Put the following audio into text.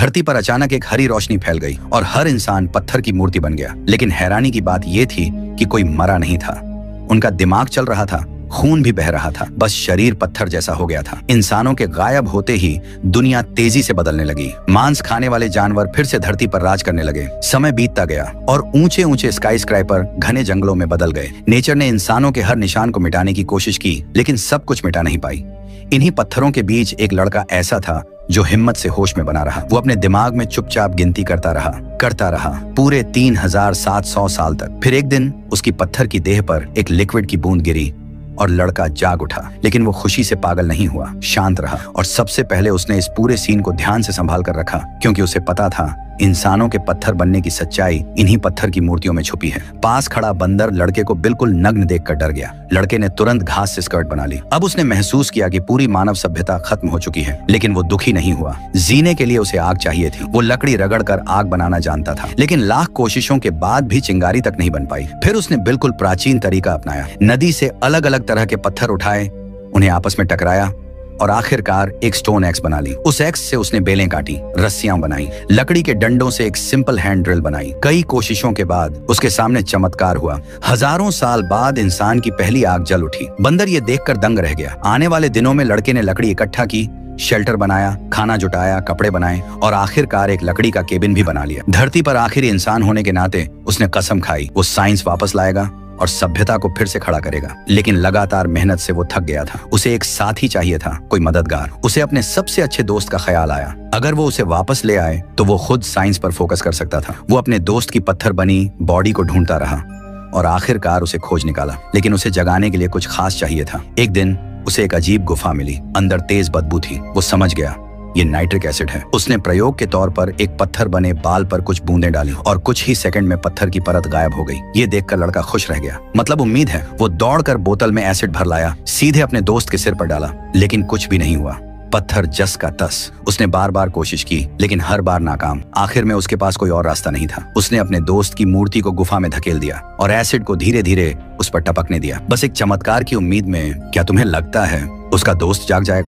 धरती पर अचानक एक हरी रोशनी फैल गई और हर इंसान पत्थर की मूर्ति बन गया। लेकिन हैरानी की बात यह थी कि कोई मरा नहीं था। उनका दिमाग चल रहा था, खून भी बह रहा था, बस शरीर पत्थर जैसा हो गया था। इंसानों के गायब होते ही दुनिया तेजी से बदलने लगी। मांस खाने वाले जानवर फिर से धरती पर राज करने लगे। समय बीतता गया और ऊंचे ऊंचे स्काई स्क्रैपर घने जंगलों में बदल गए। नेचर ने इंसानों के हर निशान को मिटाने की कोशिश की, लेकिन सब कुछ मिटा नहीं पाई। इन्हीं पत्थरों के बीच एक लड़का ऐसा था जो हिम्मत से होश में बना रहा। वो अपने दिमाग में चुपचाप गिनती करता रहा पूरे 3700 साल तक। फिर एक दिन उसकी पत्थर की देह पर एक लिक्विड की बूंद गिरी और लड़का जाग उठा। लेकिन वो खुशी से पागल नहीं हुआ, शांत रहा। और सबसे पहले उसने इस पूरे सीन को ध्यान से संभाल कर रखा, क्योंकि उसे पता था इंसानों के पत्थर बनने की सच्चाई इन्हीं पत्थर की मूर्तियों में छुपी है। पास खड़ा बंदर लड़के को बिल्कुल नग्न देखकर डर गया। लड़के ने तुरंत घास से स्कर्ट बना ली। अब उसने महसूस किया कि पूरी मानव सभ्यता खत्म हो चुकी है। लेकिन वो दुखी नहीं हुआ। जीने के लिए उसे आग चाहिए थी। वो लकड़ी रगड़कर आग बनाना जानता था, लेकिन लाख कोशिशों के बाद भी चिंगारी तक नहीं बन पाई। फिर उसने बिल्कुल प्राचीन तरीका अपनाया। नदी से अलग अलग तरह के पत्थर उठाए, उन्हें आपस में टकराया और आखिरकार एक स्टोन एक्स बना ली। उस एक्स से उसने बेलें काटी, रस्सियां बनाई, लकड़ी के डंडों से एक सिंपल हैंड ड्रिल बनाई। कई कोशिशों के बाद उसके सामने चमत्कार हुआ। हजारों साल बाद इंसान की पहली आग जल उठी। बंदर ये देखकर दंग रह गया। आने वाले दिनों में लड़के ने लकड़ी इकट्ठा की, शेल्टर बनाया, खाना जुटाया, कपड़े बनाए और आखिरकार एक लकड़ी का केबिन भी बना लिया। धरती पर आखिरी इंसान होने के नाते उसने कसम खाई, वो साइंस वापस लाएगा और सभ्यता को फिर से खड़ा करेगा। लेकिन लगातार मेहनत से वो थक गया था। उसे एक साथी चाहिए था, कोई मददगार। उसे अपने सबसे अच्छे दोस्त का ख्याल आया। अगर वो उसे वापस ले आए तो वो खुद साइंस पर फोकस कर सकता था। वो अपने दोस्त की पत्थर बनी बॉडी को ढूंढता रहा और आखिरकार उसे खोज निकाला। लेकिन उसे जगाने के लिए कुछ खास चाहिए था। एक दिन उसे एक अजीब गुफा मिली। अंदर तेज बदबू थी। वो समझ गया ये नाइट्रिक एसिड है। उसने प्रयोग के तौर पर एक पत्थर बने बाल पर कुछ बूंदें डाली और कुछ ही सेकंड में पत्थर की परत गायब हो गई। ये देखकर लड़का खुश रह गया, मतलब उम्मीद है। वो दौड़कर बोतल में एसिड भर लाया, सीधे अपने दोस्त के सिर पर डाला, लेकिन कुछ भी नहीं हुआ। पत्थर जस का तस। उसने बार बार कोशिश की, लेकिन हर बार नाकाम। आखिर में उसके पास कोई और रास्ता नहीं था। उसने अपने दोस्त की मूर्ति को गुफा में धकेल दिया और एसिड को धीरे धीरे उस पर टपकने दिया, बस एक चमत्कार की उम्मीद में। क्या तुम्हें लगता है उसका दोस्त जाग जाएगा?